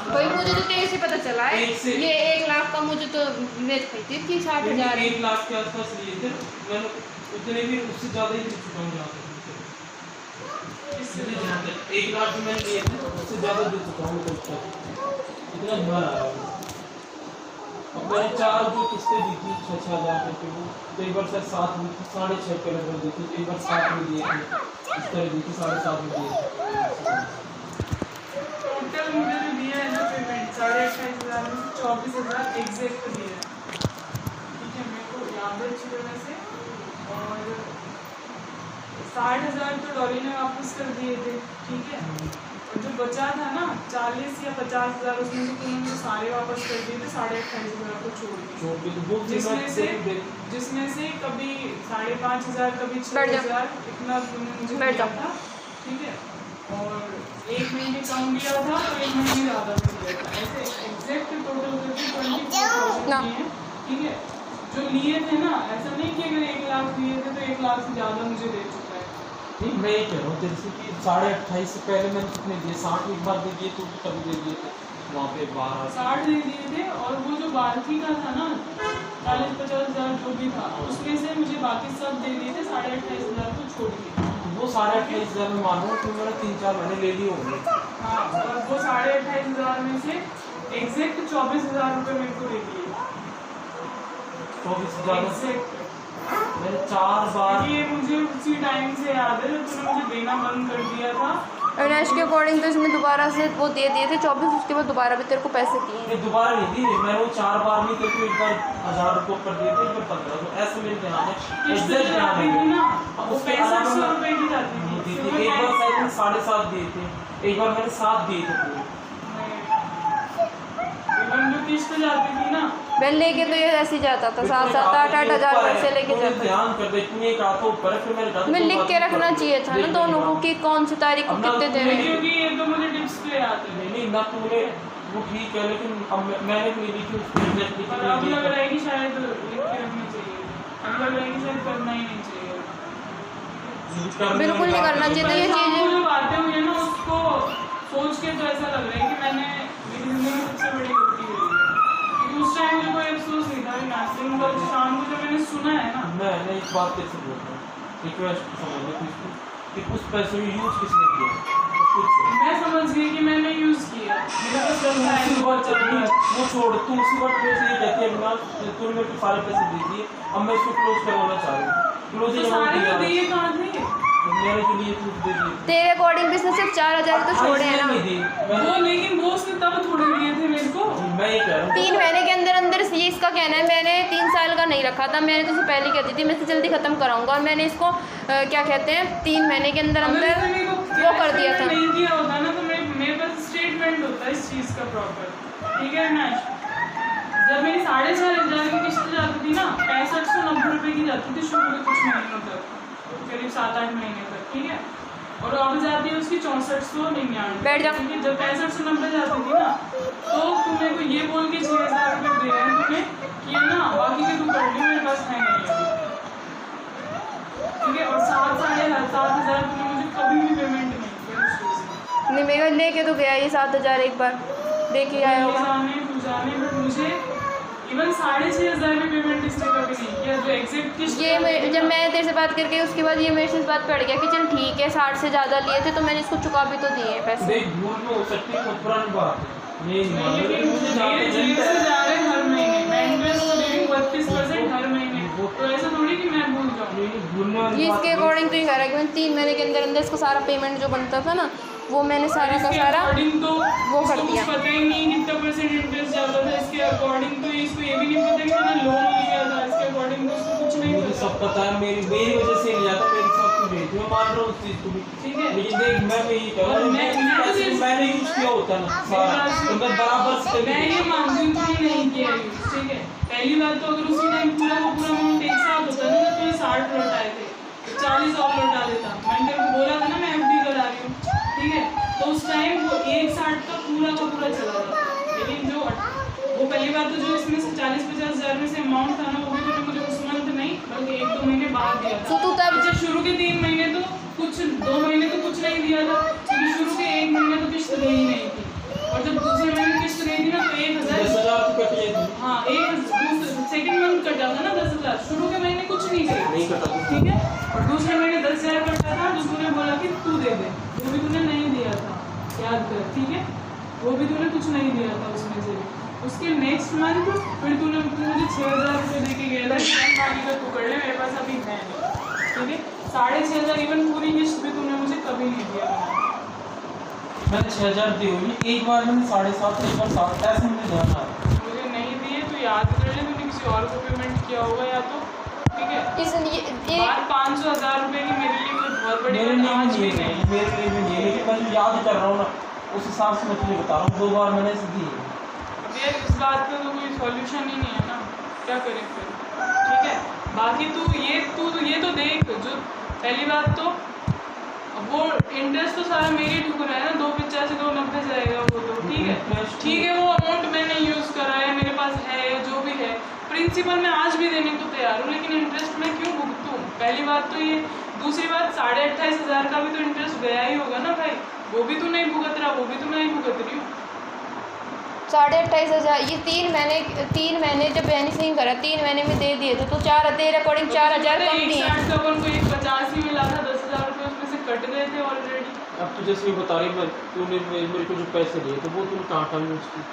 भाई मुझे तो तेरे से पता चला है ये 1 लाख का मुझे तो मेज खरीदी थी 60,000 1 लाख के आसपास लिए थे मैंने उतने भी उससे ज़्यादा ही दे चुका हूँ यहाँ पे इसलिए जहाँ तक 1 लाख में लिए थे उससे ज़्यादा दे चुका हूँ इतना भर आ रहा है। अब मैंने 4 जो किस्तें दी थी 6,000 रुपये की तो एक बार सर 7 दी थी 6.5 के लगभग दी थी एक बार 7 में दिए थे इस तरह दी थी 7.5 में दिए थे। टोटल मुझे जो दिया है ना पेमेंट 28,500 में 24,000 एग्जैक्ट दिया है। ठीक है मेरे को याद है अच्छी तरह से और 60,000 तो डॉली ने वापस कर दिए थे। ठीक है और जो बचा था ना 40 या 50,000 उसमें से तुमने मुझे सारे वापस कर दिए थे 28,500 को छोड़ दिए जिसमें से कभी 5,500 कभी 6,000 इतना तुमने मुझे दिया था। ठीक है और 1 महीने कम दिया था और 1 महीने ज़्यादा दिया था ऐसे एग्जैक्ट टोटल करके 24,000 दिए हैं। ठीक है जो लिए थे ना ऐसा नहीं कि अगर 1 लाख लिए थे तो 1 लाख से ज़्यादा मुझे दे चुका है। नहीं मैं ये कह रहा हूँ तेरे से कि 28,500 से पहले मैंने कितने दिए 60 एक बार दे दिए तो कभी दे दिए थे वहाँ पे 12 60 दे दिए थे और वो जो बाकी का था ना 40-50,000 जो भी था उसमें से मुझे बाकी सब दे दिए थे 28,500 को छोड़ दिए। वो 28,500 में मान लो कि मैंने 3-4 महीने ले लिए होंगे। हाँ और वो 28,500 में से एग्जैक्ट 24,000 रुपये मेरे को दे दिए 24,000 मैंने 4 बार ये मुझे उसी टाइम से याद है जब तूने मुझे देना बंद कर दिया था। अविनाश के अकॉर्डिंग तो इसमें दोबारा से वो दे दिए थे 24 उसके बाद दोबारा भी तेरे को पैसे दिए नहीं दोबारा नहीं दिए मैंने वो 4 बार नहीं तो एक बार 1,000 रुपये कर दिए थे एक बार 15 तो ऐसे मेरे ध्यान है किस्त जो आती थी ना वो 6500 रुपये की जाती थी। एक बार शायद 7.5 दिए थे एक बार मैंने 7 दिए थे पूरे जो किस्त जाती थी ना मैं लेके तो ये ऐसे ही जाता था 7-7 8-8 हज़ार पैसे लेके जाता था। ध्यान कर दे इतने का तो ऊपर फिर मैंने कहा मैं लिख के रखना चाहिए था ना दोनों को कि कौन सी तारीख को कितने दे रहे हैं। क्योंकि ये तो मुझे डिस्प्ले आते हैं। नहीं ना तूने वो ठीक है लेकिन अब मैंने नहीं लिखी उसकी एग्जैक्ट लिखी पर अब लग रहा है कि शायद लिख के रखनी चाहिए अब लग रहा है कि शायद करना ही नहीं चाहिए बिल्कुल नहीं करना चाहिए था ये चीज़ें। जो बातें हुई है ना उसको सोच के तो ऐसा लग रहा है कि मैंने मेरी जिंदगी में सबसे बड़ी गलती हुई है क्योंकि उस टाइम मुझे कोई अफसोस नहीं था नासिम पर शाम को जब मैंने सुना है ना मैं एक बात कैसे बोल रहा हूँ रिक्वेस्ट समझ लो कि उस पैसे में यूज किसने किया मैं समझ गई कि मैंने यूज किया मेरे पास बहुत चल रहा है वो छोड़ तू उसी वक्त मेरे से ये कहती है अविनाश तूने मेरे को सारे पैसे दे दिए अब मैं इसको क्लोज करवाना चाह रही हूँ क्लोज तो सारे तो दिए कहाँ थे मेरे के लिए तू दे दिए तेरे अकॉर्डिंग भी इसने सिर्फ 4,000 तो छोड़े हैं ना वो लेकिन वो उसने तब थोड़े दिए थे मेरे को मैं ये कह रहा हूँ 3 महीने के अंदर अंदर ये इसका कहना है मैंने 3 साल का नहीं रखा था मैंने तो उसे पहले कहती थी मैं इसे जल्दी ख़त्म कराऊंगा और मैंने इसको क्या कहते हैं 3 महीने के अंदर अंदर वो कर दिया था। नहीं किया होता ना तो मेरे पास स्टेटमेंट होता है इस चीज़ का प्रॉपर। ठीक है ना जब मेरी 4,500 की किस्त जाती थी ना 6590 रुपये की जाती थी शुरू के कुछ महीनों तक करीब 7-8 महीने तक। ठीक है और अब जाती है उसकी 6499। बैठ जा। क्योंकि जब 6590 जाती थी ना तो तुम मेरे को ये बोल के 6,000 रुपये दे रहे हैं तुम्हें कि ना बाकी के तू कर ली मेरे पास है नहीं अभी। ठीक है और 7,500 तुमने मुझे कभी भी पेमेंट नहीं किया उस चीज़ से। नहीं मेरा लेके तो गया ये 7,000 एक बार देखे आया होगा। जाने बट मुझे इवन 6,500 भी पेमेंट इसने कभी नहीं किया जो एग्जैक्ट किस्त ये जब मैं तेरे से बात करके उसके बाद ये मेरे से इस बात पड़ गया कि चल ठीक है 60 से ज़्यादा लिए थे तो मैंने इसको चुका भी तो दिए हैं पैसे। देख भूल में हो सकती है बहुत पुरानी बात है ये लेकिन मुझे मेरे जेब से जा रहे हैं हर महीने मैं इंटरेस्ट तो दे रही हूँ 32% हर महीने तो ऐसा थोड़ी कि मैं भूल जाऊँ। ये इसके अकॉर्डिंग तो ही कह रहा है कि मैंने 3 महीने के अंदर अंदर इसको सारा पेमेंट जो बनता था ना वो मैंने सारा का सारा तो वो कर दिया। पता ही नहीं कितना परसेंट इंटरेस्ट जाता था इसके अकॉर्डिंग तो इसको ये भी नहीं पता कि मैंने लोन लिया था इसके अकॉर्डिंग तो उसको कुछ नहीं मुझे पता। सब पता है मेरी वजह से लिया था मेरी सब कुछ भेजी मैं मान रहा हूँ उस चीज़ को भी ठीक है लेकिन देख मैं यही कह रहा हूँ मैंने यूज किया होता ना सारा तो मैं बराबर से मैं ये मानती हूँ कि नहीं किया यूज। ठीक है पहली बात तो अगर उसी टाइम पूरा का पूरा अमाउंट एक साथ होता ना तो ये 60 लौटाए थे 40 और लौटा देता मैंने तेरे को बोला था ना मैं FD करा रही हूँ। ठीक है तो उस टाइम वो 160 का पूरा चला था लेकिन जो वो पहली बात तो जो इसमें से 40-50 हज़ार में से अमाउंट था ना वो भी तो मुझे उस मंथ नहीं बल्कि 1-2 महीने बाद दिया था। तो तू तब अच्छा शुरू के 3 महीने तो कुछ 2 महीने तो कुछ नहीं दिया था, क्योंकि शुरू के 1 महीने तो किस्त दे ही नहीं थी, और जब दूसरे महीने किस्त दे दी ना तो 1000 तो कट गए। हाँ, सेकंड मंथ कटा था ना 10,000, शुरू के महीने कुछ नहीं नहीं कटा था। ठीक है, और दूसरे महीने 10,000 कटा था, तो तूने बोला कि तू दे दे, वो भी तूने नहीं दिया था, याद कर, ठीक है, वो भी तूने कुछ नहीं दिया था उसमें से। उसके नेक्स्ट मंथ फिर तूने मुझे 6,000 रुपये दे के गया था कि बाकी का तू कर ले, मेरे पास अभी है नहीं, ठीक है, 6,500 इवन पूरी किस्त भी तूने मुझे कभी नहीं दिया। मैंने 6,000 दी हुई, एक बार मैंने 7,500, एक बार 7, ऐसे मुझे ध्यान आ रहा है। मुझे नहीं दिए तो याद कर ले, तूने किसी और को पेमेंट किया होगा या तो, ठीक है, बात 500,000 रुपये की मेरे लिए कोई बहुत बड़ी मेरे लिए आज भी भी नहीं, नहीं। मेरे लिए भी नहीं, लेकिन मैं जो याद कर रहा हूँ ना उस हिसाब से मैं तुझे बता रहा हूँ, 2 बार मैंने इसे दी है। अब यार इस बात का तो कोई सॉल्यूशन ही नहीं है ना, क्या करें फिर, ठीक है, बाकी तू ये तो देख, जो पहली बात तो वो इंटरेस्ट तो सारा मेरे ठुक रहा है ना, 285 290 जाएगा वो तो, ठीक है, वो अमाउंट मैंने यूज़ करा है, मेरे पास है जो भी है, प्रिंसिपल मैं आज भी देने को तैयार हूँ, लेकिन इंटरेस्ट मैं क्यों भुगतूँ, पहली बात तो ये, दूसरी बात 28,500 का भी तो इंटरेस्ट गया ही होगा ना भाई, वो भी तो नहीं भुगत रहा, वो भी तो मैं ही भुगत रही हूँ। 28,500 ये 3 महीने जब मैंने सही करा 3 महीने में दे दिए थे, तो 4 तेरे अकॉर्डिंग 4,000 कम दिए। 160 का अपन को 185 मिला था, 10,000 रुपये उसमें से कट गए थे ऑलरेडी। अब तो जैसे ये बता रही मैं, तूने मेरे को जो पैसे दिए तो वो तूने कहाँ कहाँ यूज़ की?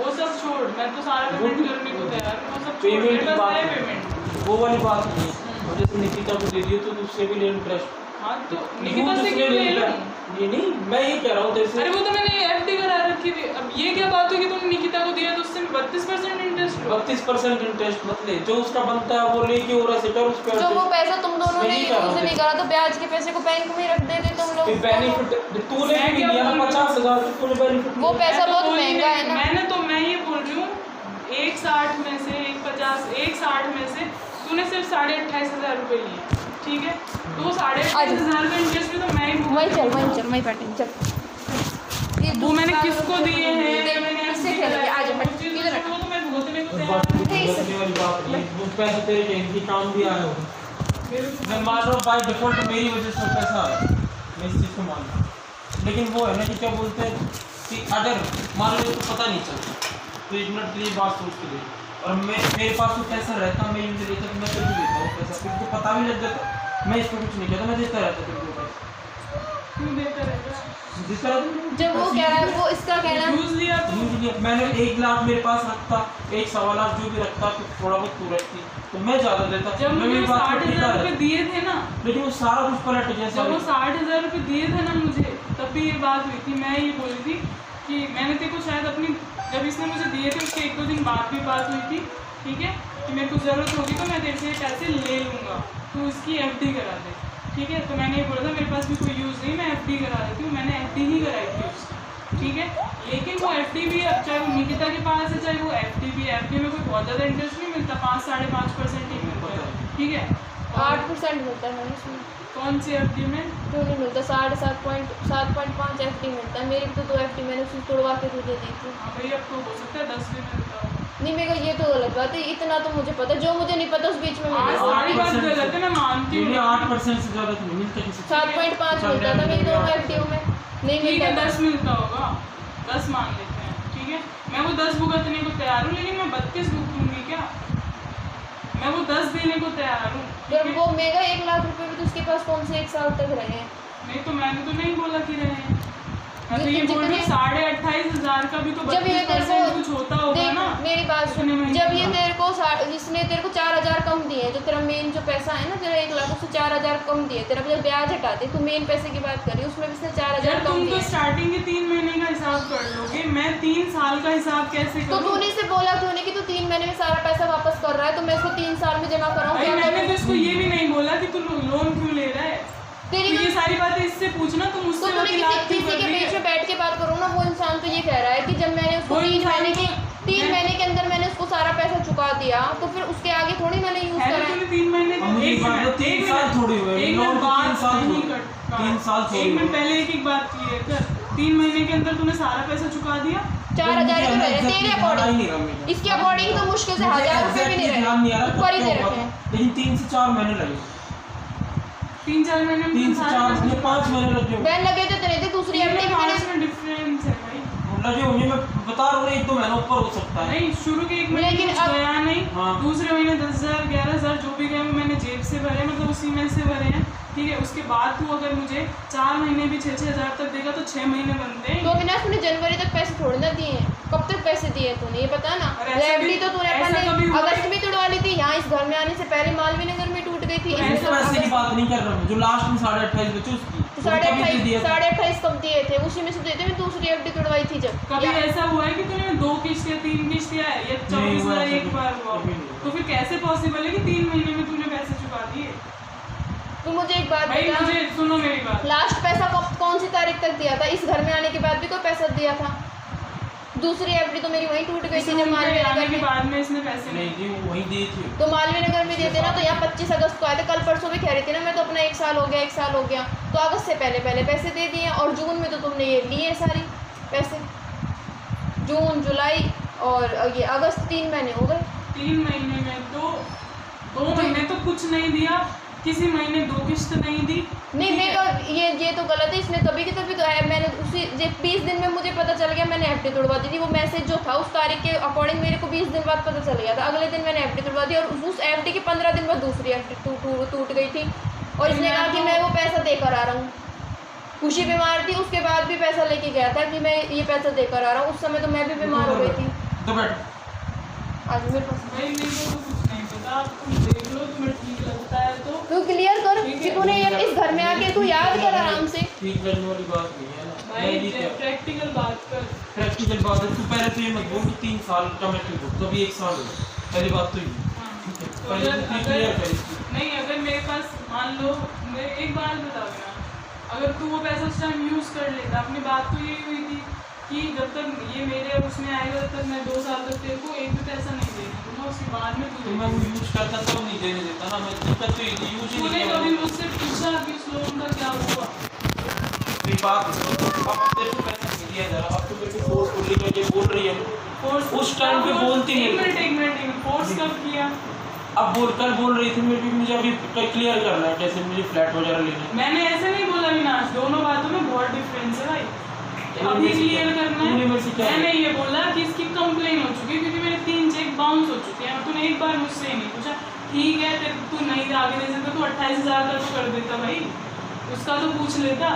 वो सब छोड़, मैं तो सारा पेमेंट करने को तैयार हूँ, वो सब छोड़, पेमेंट मेरे की पास बात है नहीं, पेमेंट। वो वाली बात नहीं है। और जैसे निकिता को दे दिए तो उससे भी ले इंटरेस्ट। हाँ तो निकिता से क्यों ले लूँ? ये नहीं, मैं ये कह रहा हूँ तेरे से। अरे वो तो मैंने एफडी करा रखी थी, अब ये क्या बात हुई कि तुमने निकिता को दिया तो उससे 32% इंटरेस्ट लो। 32% इंटरेस्ट मत ले, जो उसका बनता है वो लेके और ऐसे कर उस पे। जो वो पैसा तुम दोनों ने नहीं कर रहा यूज नहीं करा, तो ब्याज के पैसे को बैंक में ही रख देते तुम लोग। बेनिफिट तूने भी दिया ना 50,000, तो तूने बेनिफिट वो पैसा बहुत महंगा है ना। मैं ये बोल रही हूँ 160 में से 160 में से तूने सिर्फ 28,500 रुपये लिए, ठीक है, तो वो 28,500 का इंटरेस्ट भी तो मैं ही वहीं बैठे चल। वो मैंने किसको दिए हैं, मैंने इससे खेलेंगे, आ जाओ बैठ, इधर वो तो मैं भुगतने को तैयार बात हूँ। भुगतने वाली बात नहीं, वो पैसे तेरे के काम भी आए होंगे। मैं मान रहा हूँ बाय डिफॉल्ट मेरी वजह से पैसा आया, मैं इस चीज़ को मान रहा हूँ, लेकिन वो है ना कि क्या बोलते हैं कि अगर मान लो तो पता नहीं चलता, तो 1 मिनट के लिए बात सोच के दे, और मेरे पास तो पैसा रहता, मैं यूज लेता तो मैं तुझे देता हूँ पैसा, फिर तो पता भी लग जाता, मैं इसको कुछ नहीं कहता, मैं देता रहता तुझे पैसा, क्यों देता रहता है? देता रहता। जब वो कह रहा है, वो इसका कहना है यूज लिया तो यूजली मैंने 1 लाख मेरे पास रखता, 1 लाख जो भी रखता, तो थोड़ा बहुत तू रखती, तो मैं ज़्यादा देता। जब मैं मुझे मेरी बात को 60,000 रुपये दिए थे ना, लेकिन वो सारा कुछ पलट गया। जब वो 60,000 रुपये दिए थे ना मुझे, तब भी ये बात हुई थी, मैं ये बोली थी कि मैंने तेरे को शायद अपनी, जब इसने मुझे दिए थे उसके 1-2 दिन बाद भी बात हुई थी, ठीक है, कि मेरे को ज़रूरत होगी तो मैं तेरे से पैसे ले लूँगा, तो इसकी एफडी करा दे, ठीक है, तो मैंने ये बोला था मेरे पास भी कोई यूज़ नहीं, मैं एफडी करा देती हूँ, मैंने एफडी ही कराई थी उसकी, ठीक है, लेकिन वो एफडी भी, अब चाहे वो निकिता के पास है चाहे वो एफडी भी, एफडी में कोई बहुत ज़्यादा इंटरेस्ट नहीं मिलता, 5-5.5% ही मिलता है, ठीक है, 8% मिलता है इसमें। कौन सी एफडी में? क्यों नहीं मिलता? 7.5 एफडी मिलता है। मेरी तो 2 एफडी मैंने उसको तोड़वा के तुझे दी थी। हाँ भाई, अब तो हो सकता है 10 भी मिलता हो। नहीं, मेरे को ये तो गलत बात है, इतना तो मुझे पता, जो मुझे नहीं पता उस बीच में आज मिलेगा। सारी बात गलत है, मैं मानती हूँ। 8% से ज़्यादा तो नहीं मिलता किसी को। 7.5 मिलता था मेरी दोनों एफडीओ में, नहीं ठीक है, मिलता 10 मिलता होगा, 10 मान लेते हैं, ठीक है, मैं वो 10 भुगतने को तैयार हूँ, लेकिन मैं 32 भुगतूंगी क्या? मैं वो 10 देने को तैयार हूँ। जब वो मेगा 1 लाख रुपए भी तो उसके पास कौन से 1 साल तक रहे हैं? नहीं तो मैंने तो नहीं बोला कि रहे हैं, मैं तो ये जितने- बोल रही हूँ 28,500 का भी तो जब ये तेरे 32% को कुछ होता होगा देख, ना। मेरी बात सुन, इतने महीने जब ये का। तेरे को इसने तेरे को 4,000 कम दिए, जो तेरा मेन जो पैसा है ना, तेरा 1 लाख उससे 4,000 कम दिए, तेरा जब ब्याज हटा दे, तू मेन पैसे की बात करी, उसमें भी इसने 4,000 यार कम तुम तो दिए। स्टार्टिंग के 3 महीने का हिसाब कर लोगे, मैं 3 साल का हिसाब कैसे तो करूँ? तूने इसे बोला क्यों नहीं कि तू 3 महीने में सारा पैसा वापस कर रहा है, तो मैं इसको 3 साल में जमा कराऊँ? भाई क्या मैंने तो करूँ? इसको ये भी नहीं बोला कि तू लोन क्यों ले रहा है, तेरी तो ये सारी बातें इससे पूछना, तुम तो मुझसे तूने वकीलात क्यों किसी कर के रही बीच है? में बैठ के बात करो ना, वो इंसान तो ये कह रहा है कि जब मैंने उसको वो 3 इंसान महीने तो- 3 महीने के अंदर मैंने उसको सारा पैसा चुका दिया, तो फिर उसके आगे थोड़ी मैंने यूज है करा तो है। तूने 3 महीने अब मुझे एक बात मिनट, तो 3 एक साल मिनट, थोड़ी हुए, एक लोन मिनट तो 3 बात साल नहीं थोड़ी। कर 3 साल थोड़ी 1 मिनट हुए। पहले एक बात क्लियर कर, 3 महीने के अंदर तूने सारा पैसा चुका दिया। 4,000 ही रहे तेरे अकॉर्डिंग, इसके अकॉर्डिंग तो मुश्किल से 1,000 रुपये भी नहीं ध्यान नहीं आ रहे, रहा ऊपर ही कब दे क्या हुआ रखे था, हैं। लेकिन 3 से 4 महीने लगे। 3-4 महीने में 3 से 4 या 5 महीने लग गए बहन लगे तो इतने थे, दूसरी एफडी भी मैंने में डिफरेंस है भाई। लगे होंगे, मैं बता रहा हूँ 1-2 महीनों ऊपर हो सकता है। नहीं शुरू के 1 महीने लेकिन कुछ अब- गया नहीं, हाँ। दूसरे महीने 10,000 11,000 जो भी गए वो मैंने जेब से भरे, मतलब उसी में से भरे हैं, ठीक है। उसके बाद तू अगर मुझे 4 महीने भी 6-6 हज़ार तक देगा तो 6 महीने बनते हैं। तो अविनाश तूने जनवरी तक पैसे थोड़ी ना दिए हैं, कब तक पैसे दिए तूने ये बता ना। और ऐसा एफडी भी- तो तूने ऐसा अपने कभी हुआ है? अगस्त में तोड़वा ली थी, यहाँ इस घर में आने से पहले मालवीय नगर में टूट गई थी। तो इसमें ऐसा तो पैसे की अगस्त- बात नहीं कर रहा हूँ, जो लास्ट में 28.5 बचे उसकी तो वो कभी दे दिया था। 28.5 कब दिए थे, उसी में से दिए थे। मैं दूसरी एफडी तोड़वाई थी जब। कभी या- ऐसा हुआ है कि तूने 2 किस्त या 3 किस्त या नहीं 24,000 हुआ, एक बार हुआ? कभी नहीं हुआ। तो फिर कैसे पॉसिबल है कि 3 महीने में तूने पैसे चुका दिए? तू मुझे एक बात भाई बता, मुझे सुनो मेरी बात। लास्ट पैसा कौन सी तारीख तक दिया था? इस घर में आने के बाद भी कोई पैसा दिया था? दूसरी एफडी तो मेरी वहीं टूट गई थी जब मालवीय आने नगर के में। बाद में इसने पैसे नहीं नहीं जी, वही दिए थे। तो मालवीय नगर में दिए थे ना, तो यहाँ 25 अगस्त को आए थे। कल परसों भी कह रही थी ना मैं तो अपना 1 साल हो गया, 1 साल हो गया। तो अगस्त से पहले पैसे दे दिए, और जून में तो तुमने ये लिए सारी पैसे। जून जुलाई और ये अगस्त 3 महीने हो गए। 3 महीने में तो 2 महीने तो कुछ नहीं दिया, किसी महीने 2 किस्त नहीं दी। नहीं ठीक मैं है? तो ये तो गलत है इसमें। तभी की तभी तो है, मैंने उसी 20 दिन में मुझे पता चल गया मैंने एफडी तोड़वा दी थी। वो मैसेज जो था उस तारीख के अकॉर्डिंग मेरे को 20 दिन बाद पता चल गया था। अगले दिन मैंने एफडी तोड़वा दी, और उस एफडी के 15 दिन बाद दूसरी एफडी टूट गई थी। और इसने कहा कि मैं वो पैसा देकर आ रहा हूँ। खुशी बीमार थी, उसके बाद भी पैसा लेके गया था कि मैं ये पैसा देकर आ रहा हूँ। उस समय तो मैं भी बीमार हो गई थी। तो बैठ आज मेरे पास भाई मेरे को तो कुछ नहीं पता, आप तुम देख लो, तुम्हें ठीक लगता है तो। तू क्लियर कर ठीक है, कि तूने ये इस घर में आके तू याद कर आराम से। ठीक करने वाली बात नहीं है ना। भाई नहीं क्या प्रैक्टिकल बात कर। प्रैक्टिकल बात है। तू पहले तो ये मत बोल कि 3 साल का मैं क्यों बोल, तो अभी 1 साल हो गया। पहली बात तो ये हाँ। ठीक है, तो पहले अगर तो क्लियर कर इसकी। नहीं, अगर मेरे पास मान लो, मैं एक बात बता देना, अगर तू वो पैसा उस टाइम यूज़ कर लेता, अपनी बात तो यही हुई थी कि जब तक ये मेरे उसमें आएगा तब तक मैं 2 साल तक तेरे को एक भी पैसा नहीं देना दूंगा, उसके बाद में तो तू मैं वो यूज करता तब नहीं देने देता ना। मैं दिक्कत तो ये थी, यूज ही तूने नहीं कभी किया। मुझसे पूछा कि उस लोन का क्या हुआ? मेरी बात है, अब तेरे को पैसा नहीं दिया जा रहा, अब तो मेरे को फोर्सफुली मुझे बोल रही है। फोर्स उस टाइम पे बोलती नहीं। एक मिनट फोर्स कब किया? अब कल बोल रही थी मुझे अभी क्लियर करना है, जैसे मुझे फ्लैट वगैरह लेना है। मैंने ऐसे नहीं बोला विनाश, दोनों बातों में बहुत डिफरेंस है भाई। अभी क्लियर करना है। मैंने ये बोला कि इसकी कंप्लेन हो चुकी है क्योंकि मेरे 3 चेक बाउंस हो चुके हैं। तूने एक बार मुझसे ही नहीं पूछा, ठीक है तेरे तू नहीं आगे दे सकता, तू 28,000 का तो कर देता भाई, उसका तो पूछ लेता।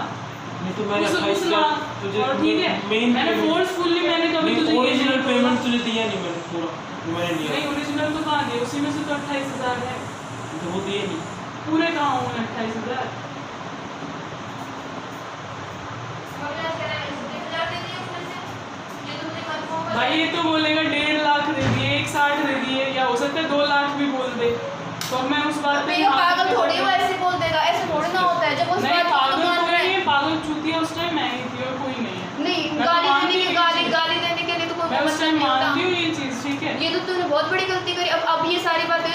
नहीं तो मैंने उस 28,000 तुझे और ठीक है, मैंने फोर्सफुली मैंने कभी तुझे ये ओरिजिनल नहीं पेमेंट बोला। तुझे दिया नहीं मैंने पूरा, जो मैंने लिया नहीं ओरिजिनल तो कहाँ दिया, उसी में से तो 28,000 है। तो वो दिए नहीं। पूरे कहाँ हुए 28,000? भाई ये तो बोलेगा 1.5 लाख दे दिए, 1.60 दे दिए, या हो सकता है 2 लाख भी बोल दे, तो मैं उस बात पे ये पागल थोड़ी वो ऐसे बोल देगा, ऐसे थोड़ी ना होता है। जब उस नहीं, बात को पागल मान कोई रहा नहीं है है, पागल चूतिया उस टाइम मैं ही थी और कोई नहीं है। नहीं, मैं तो गाली मानती देने हूँ के गाली देने के लिए तो कोई मैं उस मतलब टाइम नहीं मानती होता। हूँ ये चीज़, ठीक है। ये तो तूने बहुत बड़ी गलती करी। अब ये सारी बातें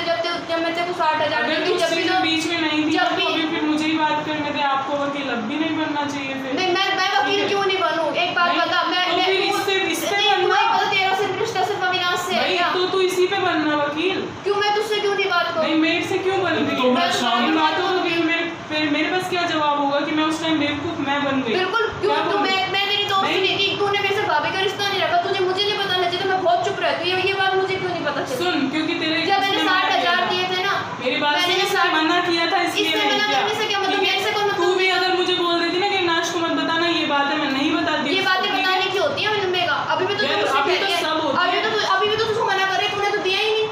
जब मैं तेरे को 60,000 अगर दूंगी, तू जब भी उससे तो बीच में नहीं थी जब तो भी अभी फिर मुझे ही बात कर, मैं आपको वकील अब भी नहीं बनना चाहिए फिर। नहीं, मैं वकील क्यों नहीं बनूं? एक बात नहीं, बता, मैं तो फिर इस पे नहीं, बनना। मुझे पता तेरा सिर्फ रिश्ता सिर्फ अविनाश से है भाई क्या? तो तू इसी पे बनना वकील। क्यों मैं तुझसे क्यों नहीं बात नहीं करूं? मेरे से क्यों बन रही तो है? मैं शाम इन बातों को फिर मेरे पास क्या जवाब होगा कि मैं उस टाइम बेवकूफ मैं बन गई? बिल्कुल क्यों? क्या तू बोलूं? मैं तेरी दोस्त नहीं। नहीं थी, तूने मेरे से भाभी का रिश्ता नहीं रखा, तुझे मुझे नहीं पता चाहिए तो मैं बहुत चुप रहती हूँ। ये बात मुझे क्यों नहीं पता चली? सुन, क्योंकि तेरे जब मैंने इसने मना 60,000 किया दिए थे ना, मेरी बात मैंने सुन, इसने 60 मना किया था इसलिए इससे नहीं मना किया। करने से क्या मतलब? ठीक है? मेरे से कोई मतलब तू भी अगर मुझे बोल देती ना कि नाश को मत बताना, ये बात है मैं नहीं बताती। ये बातें बताने की होती है विनम्र का। अभी भी तो यार, तुझसे अभी कह तो रही है। सब होती अभी भी तो तुझको मना करे, तूने तो दिया ही नहीं।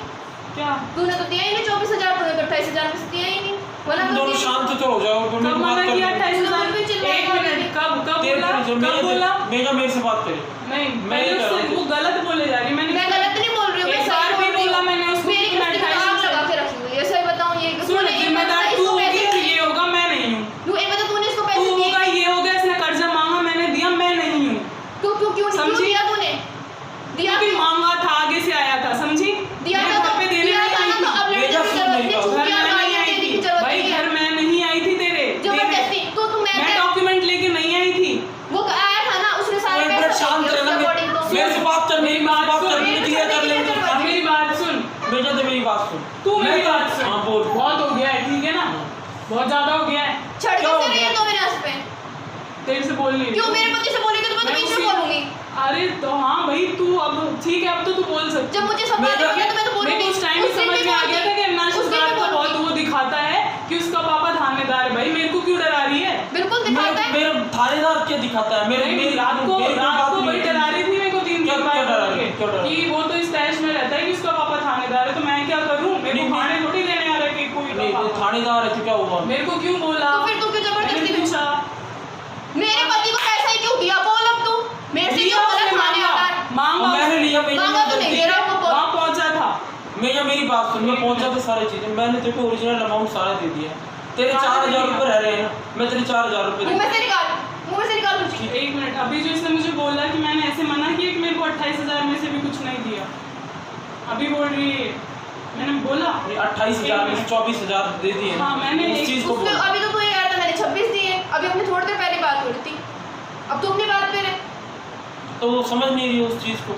क्या तूने तो दिया ही नहीं 24,000, तूने तो 28,000 में से दिया ही नहीं। मना तुम कर दोनों दिया। शांत तो हो जाओ, दोनों कब बात मना कर किया? लो। 28,000 एक मिनट, कब कब बोला? कब बोला? मेरे से बात करे। नहीं मैं पहले नहीं कर उससे रहा हूँ। वो गलत बोले जा रही है। मैं गलत नहीं बोल रही हूँ, मैं एक सही बार भी बोल रही बोला हूँ। मैंने उसको मेरी कि मैं किस्ती में आग लगा के रखी हुई है, सही बताऊँ ये सुन, तूने एक जिम्मेदार बता, तू इसको होगी पैसे तो ये होगा, मैं नहीं हूँ। एक बता, तूने इसको तू पैसे दिए होगा, ये होगा, इसने कर्जा मांगा मैंने दिया, मैं नहीं हूँ। क्यों समझी? दिया तूने? दिया क्योंकि मांगा था, आगे से आया था, समझी? दिया मेरे था घर तो पे देने दिया नहीं था आई ना, तो थी। अब लड़ने की जरूरत नहीं, घर छुट्टियां मैं नहीं गालियां आई देने थी की जरूरत भाई, नहीं घर है। मैं नहीं आई थी तेरे जबरदस्ती तो तू मैं डॉक्यूमेंट लेके नहीं आई थी। वो आया था ना, उसने सारे एक मिनट पैसे शांत दिए, रहना, उसके according तो। मेरे से बात कर, मेरी बात कर, मेरे क्लियर कर ले। से मेरी बात सुन, बेटा तो मेरी बात सुन। तू मेरी बात सुन। हाँ बोल। बहुत हो गया है, ठीक है ना? बहुत ज्यादा हो गया है। छड़ क्या हो कैसे रही गया? है 2 महीने पे? तेरे से बोल नहीं रही। क्यों मेरे पति से बोलेगी तो मैं तो बीच में बोलूंगी। अरे तो हाँ भाई तू अब ठीक है, अब तो तू बोल सकती। जब मुझे सब बातें होगी तो मैं तो बोलूंगी। मेरे को उस टाइम ही समझ में आ गया था कि अविनाश उस उस दिन बात भी को बहुत बोलूंगी। वो दिखाता है कि उसका पापा थानेदार है। भाई मेरे को क्यों डरा रही है? बिल्कुल दिखाता है। मेरे थानेदार क्या दिखाता है? मेरे नहीं, मेरी रात को मेरी कोई बात भाई नहीं डरा रही थी मेरे को 3 क्या- दिन क्या डरा बाद रही? क्या डरा रही? कि वो तो इस तैश में रहता है कि उसका पापा थानेदार है, तो मैं क्या करूं? मेरे नहीं, को खाने थोड़ी देने आ रहा है कि कोई नहीं, का वो पापा। थानेदार है तो क्या हुआ? मेरे को क्यों बोला? तो फिर तू क्यों जबरदस्ती मैंने पूछा। मेरे पति को पैसा ही क्यों दिया? बोल अब तू। मेरे से क्यों बोला थाने आकर? मांगा मैंने लिया, मांगा तो नहीं दे रहा वो बोल। वहाँ पहुंचा था। मेरी बात सुन, मैं पहुंचा तो सारी चीजें मैंने तेरे को ओरिजिनल अमाउंट सारा दे दिया। तेरे 4000 रुपये रह रहे हैं ना, मैं तेरे 4000 रुपये मुंह में से निकाल मुझे। एक मिनट, अभी जो इसने मुझे बोला कि मैंने ऐसे मना किया कि मेरे को 28,000 में से भी कुछ नहीं दिया, अभी बोल रही है मैंने बोला 28,000 में से 24,000 दे दिए। हाँ, मैंने उस एक- चीज को उसमें बोल। अभी तो तू ये कह रहा था मैंने 26 दिए। अभी हमने थोड़ी देर पहले बात हो रही थी। अब तू अपनी बात पे रहे। तो वो समझ नहीं रही उस चीज को,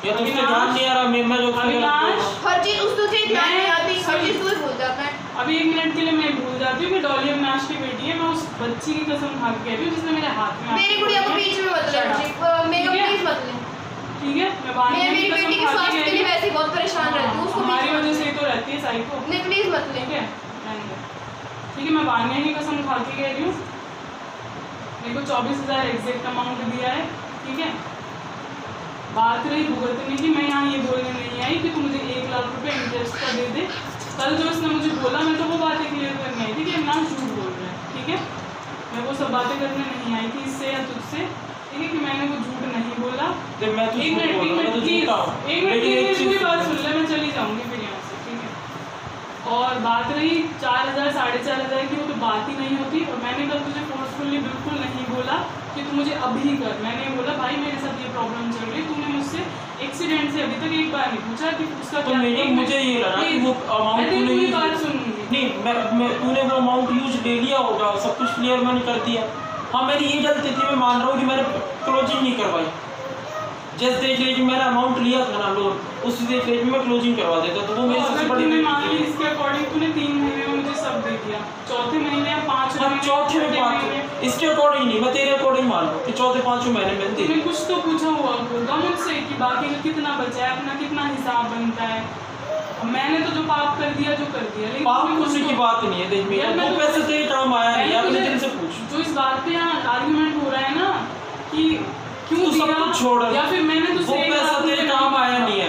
या तो उसको अविनाश- ध्यान नहीं आ रहा। मैं जो अविनाश, हर चीज उस तुझे ध्यान नहीं आती, हर मैं- चीज तू ही भूल जाता है। अभी 1 मिनट के लिए मैं भूल जाती हूँ कि डॉली अविनाश की बेटी है। मैं उस बच्ची की कसम खा के कह रही हूँ जिसने मेरे हाथ में मेरी गुड़िया को बीच में मत ले मेरा ठीक है? प्लीज मत ले। ठीक है, मैं बात मैं मेरी बेटी के स्वास्थ्य के लिए वैसे ही बहुत परेशान रहती हूँ, उसको हमारी बीच में वजह मत से ले। ही तो रहती है साइको। नहीं प्लीज मत ले। ठीक है, रहने दो। ठीक है, मैं बान्या की कसम खा के कह रही हूँ। मेरे को 24,000 एग्जैक्ट अमाउंट दिया है। ठीक है, बात रही भुगतने की, मैं यहाँ ये बोलने नहीं आई कि तू मुझे 1 लाख रुपए इंटरेस्ट का दे दे। कल जो उसने मुझे बोला मैं तो वो बातें क्लियर करने आई थी कि अविनाश झूठ बोल रहा है। ठीक है, मैं वो सब बातें करने नहीं आई थी इससे या तुझसे। ठीक है, कि मैंने वो झूठ नहीं बोला। तो मैं तो एक झूठ मिनट बोल रहा हूँ, मैं तो प्लीज, झूठा हूँ। एक मिनट लेकिन एक प्लीज, चीज पूरी बात सुन ले, मैं चली जाऊंगी फिर यहाँ से। ठीक है, और बात रही 4,000 4,500 की, वो तो बात ही नहीं होती। और मैंने कल तुझे फोर्सफुली बिल्कुल नहीं बोला कि तू मुझे अभी कर। मैंने बोला भाई मेरे साथ ये प्रॉब्लम चल रही है। तूने मुझसे एक्सीडेंट से अभी तक एक बार नहीं पूछा कि उसका तो क्या नहीं, मुझे ये लगा कि वो अमाउंट मैं तेरी तूने पूरी यूज बात सुनूंगी। नहीं, मैं तूने वो अमाउंट यूज ले लिया होगा, सब कुछ क्लियर मैंने कर दिया। हाँ, मेरी ये गलती थी, मैं मान रहा हूँ कि मैंने क्लोजिंग नहीं करवाई। जिस देख लीजिए मैंने अमाउंट लिया था ना लोन, उसी देख लीजिए मैं क्लोजिंग करवा देता, तो वो मेरी सबसे अगर बड़ी तूने गलती मान ली थी। इसके अकॉर्डिंग तूने 3 महीने में मुझे सब दे दिया, चौथे महीने या 5 हाँ, महीने चौथे में छठे 5, महीने इसके अकॉर्डिंग नहीं, मैं तेरे अकॉर्डिंग मान लूँ कि चौथे 5वें महीने में दे। तूने कुछ तो पूछा हुआ होगा मुझसे कि बाकी का कितना बचा है, अपना कितना हिसाब बनता है। अब मैंने तो जो पाप कर दिया जो कर दिया, लेकिन पाप तूने खुशी कुछ की तो- बात नहीं है। देख मेरा यार, मैं दो तो- पैसे तेरे काम आया नहीं यार, मुझे जिनसे पूछ। जो इस बात पे यहाँ आर्गुमेंट हो रहा है ना कि क्यों तू सब दिया, कुछ छोड़, या फिर मैंने वो तुझसे एक पैसा लाख तेरे रुपए काम नहीं आया दिया। नहीं है।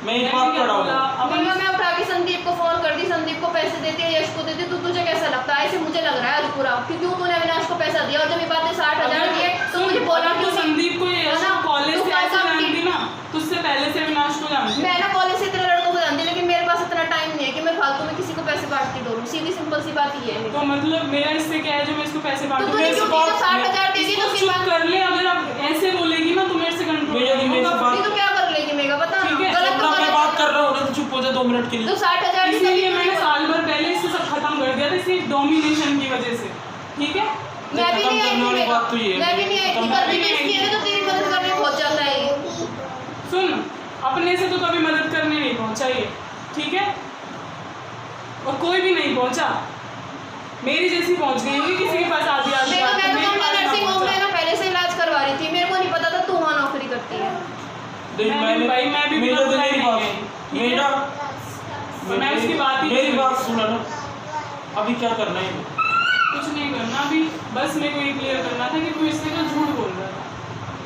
मैं एक मैंने बात क्या कर रहा बोला? हूँ। अपन मैं उठा के संदीप को फोन कर दी, संदीप को पैसे देती है, यश को देती, तो तुझे कैसा लगता है? ऐसे मुझे लग रहा है आज पूरा कि क्यों तूने अविनाश को पैसा दिया, और जब ये बातें 60,000 दिए तो मुझे बोला तो क्यों नहीं? संदीप को ये है ना? कॉलेज तू से फालतू ऐसे की- जानती ना, तुझसे पहले से अविनाश को जानती। मैं ना कॉलेज से इतने लड़कों को जानती, लेकिन मेरे पास इतना टाइम नहीं है कि मैं फालतू में किसी को पैसे बांटती डोरूं। सीधी सिंपल सी बात ये है। तो मतलब मेरा इससे क्या है जो मैं इसको पैसे बांटूं? तूने मेरे से क्यों बात- दिया? 60,000 दे दी इसको तो उसके चुप बाद कर ले। अगर आप ऐसे बोलेगी ना तो मेरे से कंट्रोल मेरे नहीं से होगा। बात- नहीं तो क्या कर लेगी मेगा? बता ठीक है, गलत तो अपना मैं बात कर कर रहा हूँ ना, तो चुप हो जा 2 मिनट के लिए। तो 60,000 की इसीलिए तभी मैंने बोला। साल भर पहले इससे सब खत्म कर दिया था, इसी डोमिनेशन की वजह से। ठीक है, मैं भी नहीं आई खत्म करने थी वाली मेगा। बात तो ये है। मैं भी नहीं आई थी, खत्म कभी करने भी की इसकी है तो तेरी मदद करने पहुंच जाता है ये। सुन, अपने से तो कभी मदद करने नहीं पहुंचा ये। ठीक है, और कोई भी नहीं पहुंचा। मेरी जैसी पहुंच गई होगी किसी के पास आधी मैं तो मेरे पास नर्सिंग ना होम में पहुंचा। ना पहले से इलाज करवा रही थी, मेरे को नहीं पता था तू वहाँ नौकरी करती है। देख मैं भी मैंने भाई, मैं भी मेरा बिना तो बुलाए मेरी नहीं बात गई। ठीक है? मेरा मैं उसकी बात ही मेरी नहीं बात करती। सुना ना, अभी क्या करना है? कुछ नहीं करना अभी, बस मेरे को ये क्लियर करना था कि तू इससे का झूठ बोल रहा था।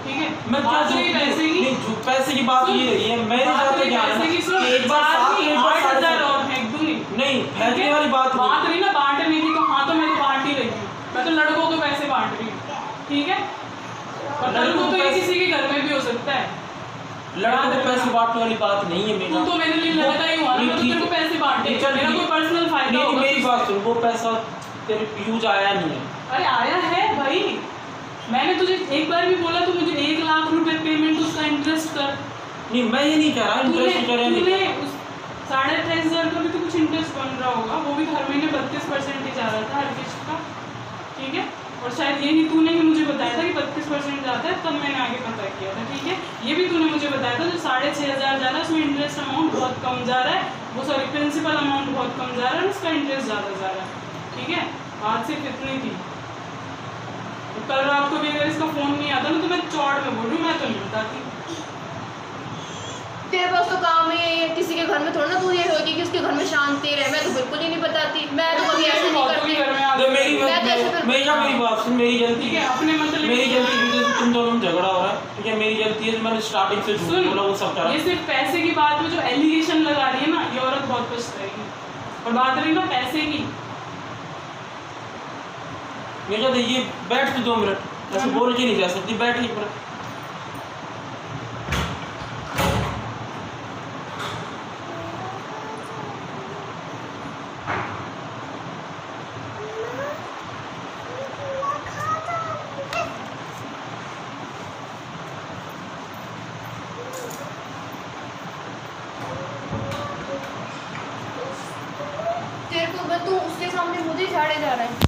ठीक है, मैं क्या बात रही पैसे की, नहीं, पैसे की बात ये रही है। मेरे बात साथ रही क्या है पैसे की, ना, सुन, कि एक बार चार 7 नहीं, एक बार 8,000 और 7,500 फेंक दूंगी। नहीं, फेंकने वाली बात नहीं। बात रही ना बांटने की, तो हाँ तो मैं तो बांट ही रही हूँ। मैं तो लड़कों को पैसे बांट रही हूँ। ठीक है, और लड़कों तो ये पैसे- किसी के घर में भी हो सकता है। लड़कों को पैसे बांटने वाली बात नहीं है मेरा। तू तो मेरे लिए लड़का ही हुआ ना, मैं तो तेरे को पैसे बांटे, नहीं, चल मेरा ठीक। कोई पर्सनल फायदा नहीं, होगा मेरी तुझसे। बात सुन, वो पैसा तेरे यूज आया नहीं है। अरे आया है भाई, मैंने तुझे एक बार भी बोला तू मुझे 1 लाख रुपए पेमेंट उसका इंटरेस्ट कर। नहीं, मैं ये नहीं कह रहा इंटरेस्ट करे नहीं। तूने उस 28,500 का भी तो कुछ इंटरेस्ट बन रहा होगा, वो भी हर महीने 32% ही जा रहा था हर किस्त का। ठीक है, और शायद यही तूने ही मुझे बताया था कि 32% जाता है, तब मैंने आगे पता किया था। ठीक है, ये भी तूने मुझे बताया था जो 6,500 जा रहा है उसमें इंटरेस्ट अमाउंट बहुत कम जा रहा है, वो सॉरी प्रिंसिपल अमाउंट बहुत कम जा रहा है और उसका इंटरेस्ट ज़्यादा जा रहा है। तो ठीक है, आज से कितनी थी। कल रात को भी अगर इसका फोन नहीं आता ना तो मैं चौड़ में बोल रही हूँ, मैं तो नहीं बताती। तेरे पास तो काम ही यही है, किसी के घर में थोड़ा ना तू ये होगी कि उसके घर में शांति रहे। मैं तो बिल्कुल ही नहीं बताती, मैं तो कभी ऐसे नहीं करती। घर में तो मेरी मैं तो ऐसे मेरी बात सुन, मेरी गलती ठीक है, अपने मतलब मेरी गलती की वजह से तुम दोनों में झगड़ा हो रहा है, ठीक है, मेरी गलती है, मैंने स्टार्टिंग से झूठ बोला, वो सब करा। ये सिर्फ पैसे की बात में जो एलिगेशन लगा रही है ना, ये औरत बहुत पछताएगी। और बात रही ना पैसे की, मैं कहता ये बैठ के 2 मिनट, ऐसे बोल के नहीं जा सकती, बैठ के पर तेरे को तू उसके सामने मुझे झाड़े जा रहा है।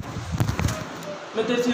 मैं तेरे से